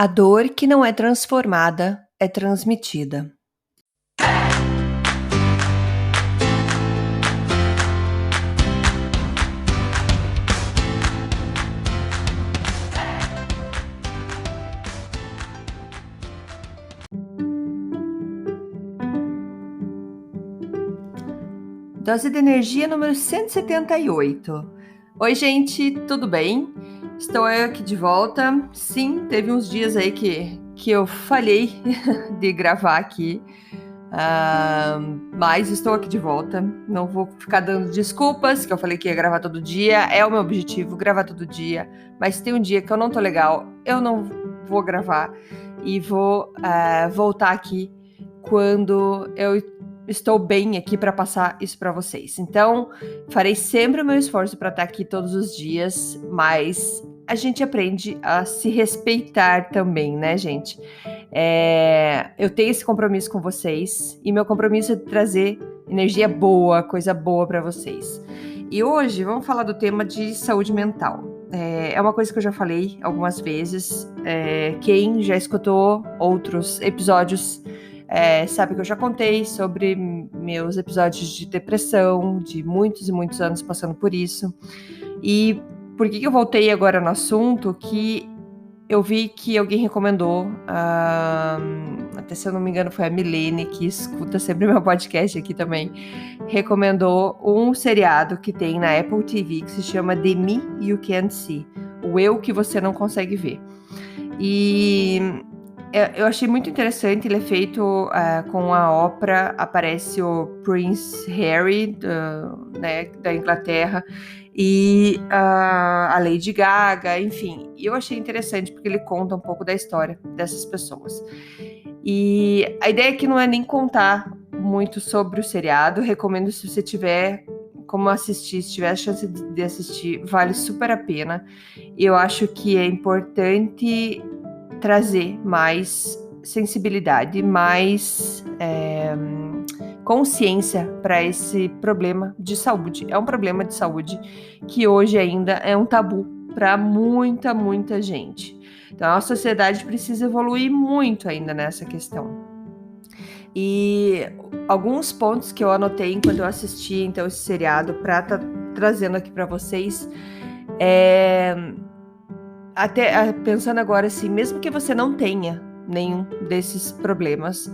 A dor que não é transformada é transmitida. Dose de energia número 178. Oi, gente, tudo bem? Estou eu aqui de volta. Sim, teve uns dias aí que eu falhei de gravar aqui, mas estou aqui de volta. Não vou ficar dando desculpas, que eu falei que ia gravar todo dia. É o meu objetivo, gravar todo dia. Mas tem um dia que eu não tô legal, eu não vou gravar e vou voltar aqui quando eu estou bem aqui para passar isso para vocês. Então, farei sempre o meu esforço para estar aqui todos os dias, mas a gente aprende a se respeitar também, né, gente? Eu tenho esse compromisso com vocês e meu compromisso é de trazer energia boa, coisa boa para vocês. E hoje vamos falar do tema de saúde mental. É uma coisa que eu já falei algumas vezes. Quem já escutou outros episódios sabe que eu já contei sobre meus episódios de depressão, de muitos e muitos anos passando por isso. E por que eu voltei agora no assunto? Que eu vi que alguém recomendou, até se eu não me engano foi a Milene, que escuta sempre meu podcast aqui também, recomendou um seriado que tem na Apple TV que se chama The Me You Can't See, o eu que você não consegue ver. E eu achei muito interessante, ele é feito com a Oprah, aparece o Prince Harry, da Inglaterra, e a Lady Gaga, enfim. E eu achei interessante porque ele conta um pouco da história dessas pessoas. E a ideia aqui não é nem contar muito sobre o seriado, recomendo se você tiver como assistir, se tiver a chance de assistir, vale super a pena. Eu acho que é importante trazer mais sensibilidade, mais consciência para esse problema de saúde. É um problema de saúde que hoje ainda é um tabu para muita, muita gente. Então a sociedade precisa evoluir muito ainda nessa questão. E alguns pontos que eu anotei enquanto eu assisti então esse seriado para estar trazendo aqui para vocês até pensando agora assim, mesmo que você não tenha nenhum desses problemas,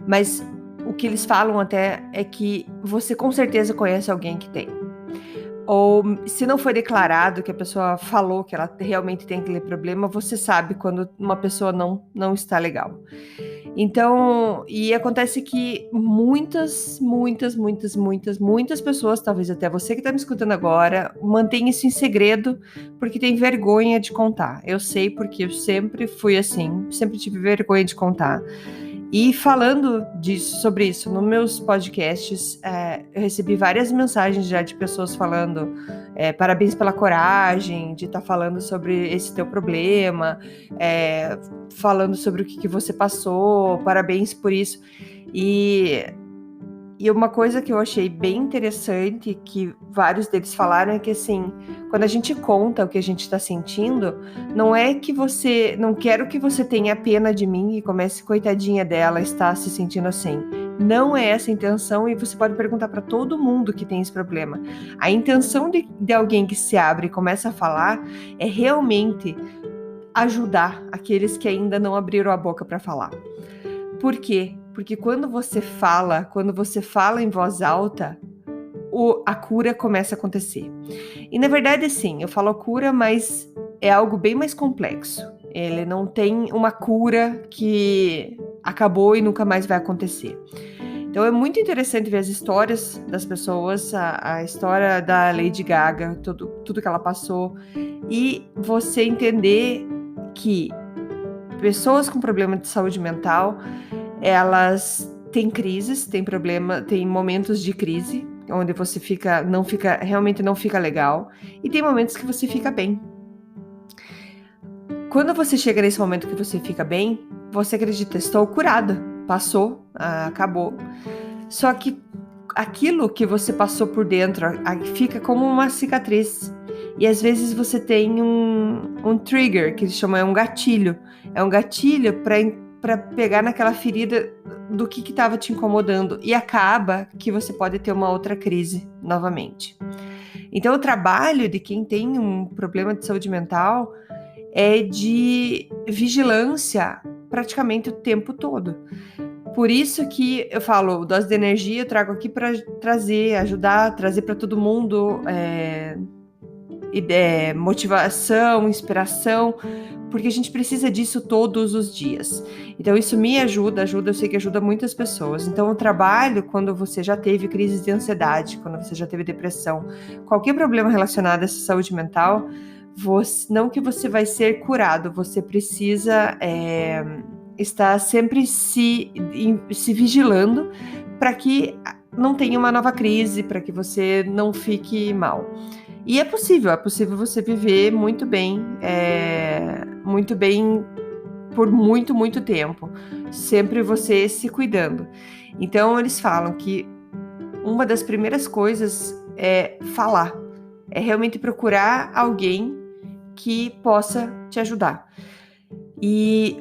mas o que eles falam até é que você com certeza conhece alguém que tem. Ou se não foi declarado que a pessoa falou que ela realmente tem aquele problema, você sabe quando uma pessoa não está legal. Então, e acontece que muitas pessoas, talvez até você que está me escutando agora, mantém isso em segredo porque tem vergonha de contar. Eu sei porque eu sempre fui assim, sempre tive vergonha de contar. E falando sobre isso nos meus podcasts, eu recebi várias mensagens já de pessoas falando parabéns pela coragem de estar falando sobre esse teu problema, falando sobre o que você passou, parabéns por isso. E uma coisa que eu achei bem interessante, que vários deles falaram, é que assim, quando a gente conta o que a gente está sentindo, não é que você, não quero que você tenha pena de mim e comece, coitadinha dela, está se sentindo assim. Não é essa a intenção, e você pode perguntar para todo mundo que tem esse problema. A intenção de alguém que se abre e começa a falar é realmente ajudar aqueles que ainda não abriram a boca para falar. Por quê? Porque quando você fala em voz alta, a cura começa a acontecer. E na verdade, sim, eu falo cura, mas é algo bem mais complexo. Ele não tem uma cura que acabou e nunca mais vai acontecer. Então é muito interessante ver as histórias das pessoas, a história da Lady Gaga, tudo que ela passou, e você entender que pessoas com problema de saúde mental, elas têm crises, tem momentos de crise, onde você realmente não fica legal, e tem momentos que você fica bem. Quando você chega nesse momento que você fica bem, você acredita, estou curada, passou, acabou. Só que aquilo que você passou por dentro fica como uma cicatriz. E às vezes você tem um trigger, que eles chamam, é um gatilho. É um gatilho para pegar naquela ferida do que estava te incomodando. E acaba que você pode ter uma outra crise novamente. Então, o trabalho de quem tem um problema de saúde mental é de vigilância praticamente o tempo todo. Por isso que eu falo, dose de energia eu trago aqui para trazer, ajudar, trazer para todo mundo motivação, inspiração, porque a gente precisa disso todos os dias. Então isso me ajuda, eu sei que ajuda muitas pessoas. Então o trabalho, quando você já teve crise de ansiedade, quando você já teve depressão, qualquer problema relacionado a essa saúde mental, não que você vai ser curado, você precisa estar sempre se vigilando para que não tenha uma nova crise, para que você não fique mal. E é possível você viver muito bem por muito, muito tempo, sempre você se cuidando. Então eles falam que uma das primeiras coisas é falar, é realmente procurar alguém que possa te ajudar. E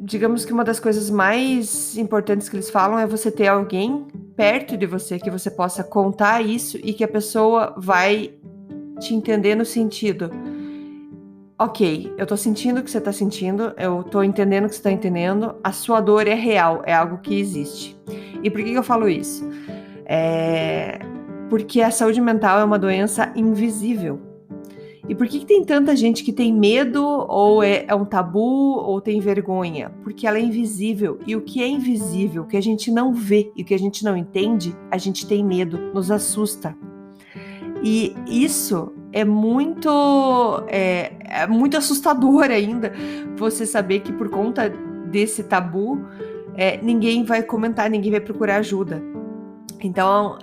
digamos que uma das coisas mais importantes que eles falam é você ter alguém perto de você que você possa contar isso e que a pessoa vai te entender no sentido: ok, eu tô sentindo o que você tá sentindo, eu tô entendendo o que você tá entendendo, a sua dor é real, é algo que existe. E por que eu falo isso? Porque a saúde mental é uma doença invisível. E por que tem tanta gente que tem medo, ou é um tabu, ou tem vergonha? Porque ela é invisível. E o que é invisível, o que a gente não vê e o que a gente não entende, a gente tem medo, nos assusta. E isso é muito assustador ainda, você saber que por conta desse tabu, ninguém vai comentar, ninguém vai procurar ajuda. Então,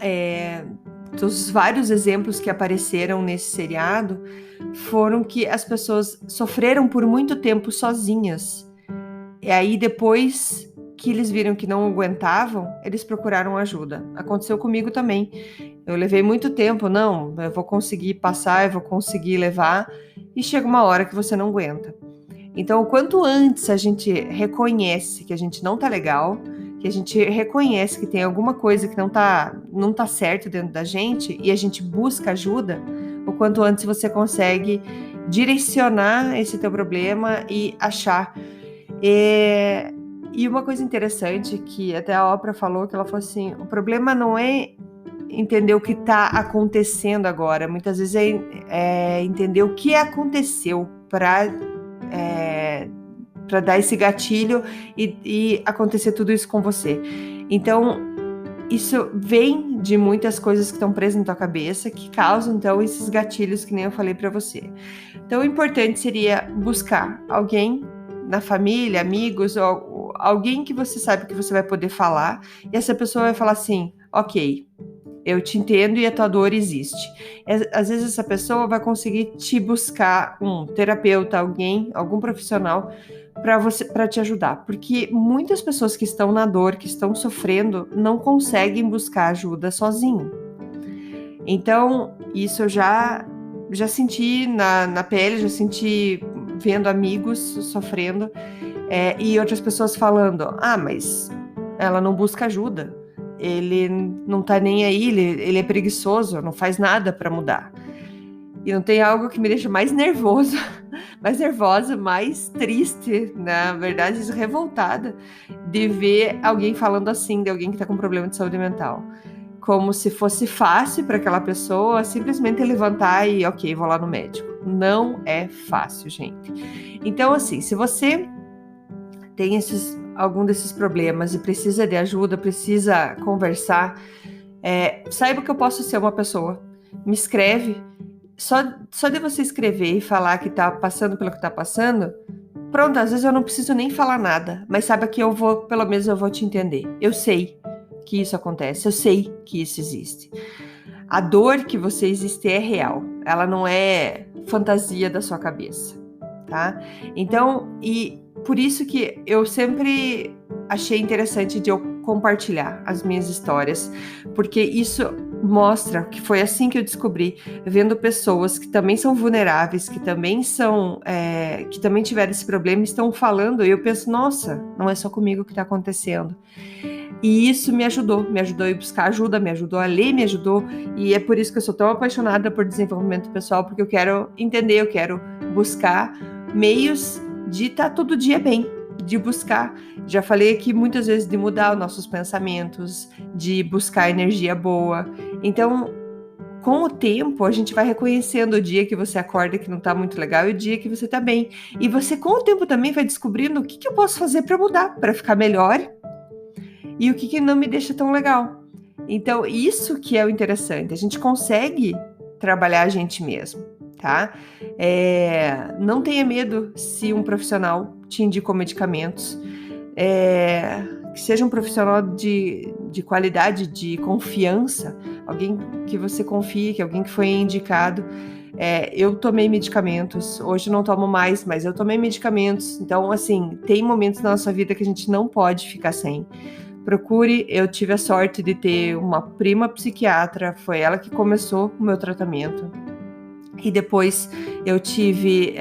dos vários exemplos que apareceram nesse seriado, foram que as pessoas sofreram por muito tempo sozinhas. E aí, depois que eles viram que não aguentavam, eles procuraram ajuda. Aconteceu comigo também. Eu levei muito tempo, eu vou conseguir passar, eu vou conseguir levar, e chega uma hora que você não aguenta. Então, o quanto antes a gente reconhece que a gente não tá legal, que a gente reconhece que tem alguma coisa que não tá certo dentro da gente e a gente busca ajuda, o quanto antes você consegue direcionar esse teu problema e achar. E uma coisa interessante que até a Oprah falou, que ela falou assim, o problema não é entender o que está acontecendo agora, muitas vezes é entender o que aconteceu para dar esse gatilho e acontecer tudo isso com você. Então, isso vem de muitas coisas que estão presas na tua cabeça, que causam, então, esses gatilhos que nem eu falei para você. Então, o importante seria buscar alguém na família, amigos, ou alguém que você sabe que você vai poder falar, e essa pessoa vai falar assim, ok, eu te entendo e a tua dor existe. Às vezes essa pessoa vai conseguir te buscar um terapeuta, algum profissional para te ajudar, porque muitas pessoas que estão na dor, que estão sofrendo, não conseguem buscar ajuda sozinho. Então, isso eu já senti na pele, já senti vendo amigos sofrendo, e outras pessoas falando, mas ela não busca ajuda, ele não tá nem aí, ele é preguiçoso, não faz nada para mudar. E não tem algo que me deixa mais nervosa, mais triste, na verdade, revoltada, de ver alguém falando assim, de alguém que tá com problema de saúde mental. Como se fosse fácil para aquela pessoa simplesmente levantar e, ok, vou lá no médico. Não é fácil, gente. Então, assim, se você tem algum desses problemas e precisa de ajuda, precisa conversar, saiba que eu posso ser uma pessoa. Me escreve. Só de você escrever e falar que tá passando pelo que tá passando, pronto, às vezes eu não preciso nem falar nada, mas saiba que pelo menos eu vou te entender. Eu sei que isso acontece, eu sei que isso existe. A dor que você existe é real, ela não é fantasia da sua cabeça, tá? Então, e por isso que eu sempre achei interessante de eu compartilhar as minhas histórias, porque isso mostra que foi assim que eu descobri, vendo pessoas que também são vulneráveis, que também são, que também tiveram esse problema, estão falando, e eu penso, nossa, não é só comigo que está acontecendo. E isso me ajudou a ir buscar ajuda, me ajudou a ler, me ajudou, e é por isso que eu sou tão apaixonada por desenvolvimento pessoal, porque eu quero entender, eu quero buscar meios de estar todo dia bem, de buscar. Já falei aqui muitas vezes de mudar os nossos pensamentos, de buscar energia boa. Então, com o tempo, a gente vai reconhecendo o dia que você acorda que não tá muito legal e o dia que você tá bem. E você, com o tempo, também vai descobrindo o que eu posso fazer para mudar, para ficar melhor e o que não me deixa tão legal. Então, isso que é o interessante. A gente consegue trabalhar a gente mesmo, tá? Não tenha medo se um profissional te indicou medicamentos. Que seja um profissional de qualidade, de confiança, alguém que você confie, que alguém que foi indicado. Eu tomei medicamentos, hoje não tomo mais, mas eu tomei medicamentos. Então, assim, tem momentos na nossa vida que a gente não pode ficar sem. Procure, eu tive a sorte de ter uma prima psiquiatra, foi ela que começou o meu tratamento. E depois eu tive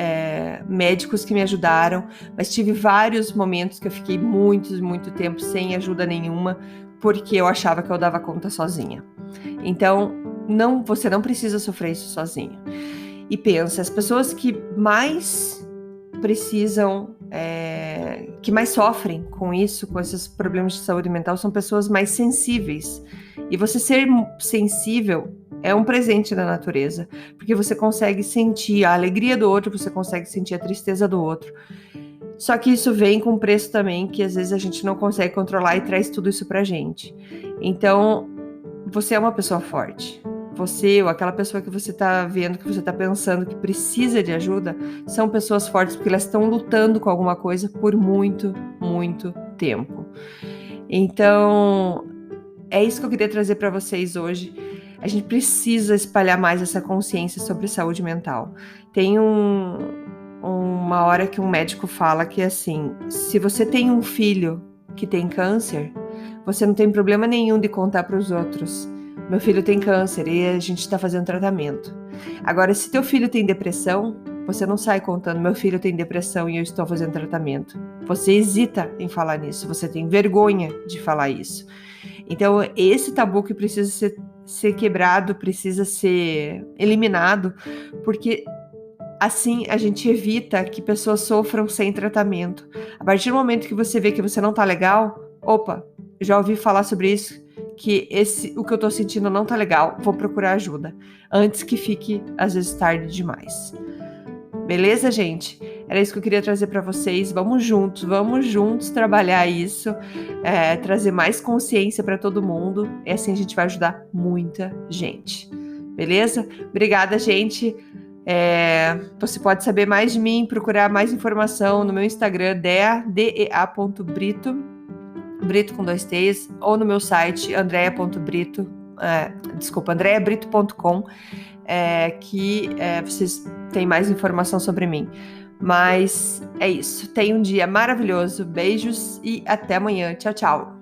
médicos que me ajudaram, mas tive vários momentos que eu fiquei muito tempo sem ajuda nenhuma, porque eu achava que eu dava conta sozinha. Então, você não precisa sofrer isso sozinho. E pensa, as pessoas que mais precisam, que mais sofrem com isso, com esses problemas de saúde mental, são pessoas mais sensíveis. E você ser sensível é um presente da natureza, porque você consegue sentir a alegria do outro, você consegue sentir a tristeza do outro. Só que isso vem com preço também, que às vezes a gente não consegue controlar e traz tudo isso pra gente. Então, você é uma pessoa forte. Você ou aquela pessoa que você tá vendo, que você tá pensando que precisa de ajuda, são pessoas fortes porque elas estão lutando com alguma coisa por muito tempo. Então, é isso que eu queria trazer para vocês hoje. A gente precisa espalhar mais essa consciência sobre saúde mental. Tem uma hora que um médico fala que é assim, se você tem um filho que tem câncer, você não tem problema nenhum de contar para os outros. Meu filho tem câncer e a gente está fazendo tratamento. Agora, se teu filho tem depressão, você não sai contando, meu filho tem depressão e eu estou fazendo tratamento. Você hesita em falar nisso, você tem vergonha de falar isso. Então, esse tabu que precisa ser quebrado, precisa ser eliminado, porque assim a gente evita que pessoas sofram sem tratamento. A partir do momento que você vê que você não tá legal, opa, já ouvi falar sobre isso, que o que eu tô sentindo não tá legal, vou procurar ajuda, antes que fique, às vezes, tarde demais. Beleza, gente? Era isso que eu queria trazer para vocês. Vamos juntos trabalhar isso, trazer mais consciência para todo mundo, e assim a gente vai ajudar muita gente. Beleza? Obrigada, gente. Você pode saber mais de mim, procurar mais informação no meu Instagram, dea.brito, Brito com 2 T's, ou no meu site, andreabrito.com, que vocês têm mais informação sobre mim. Mas é isso. Tenha um dia maravilhoso. Beijos e até amanhã. Tchau, tchau.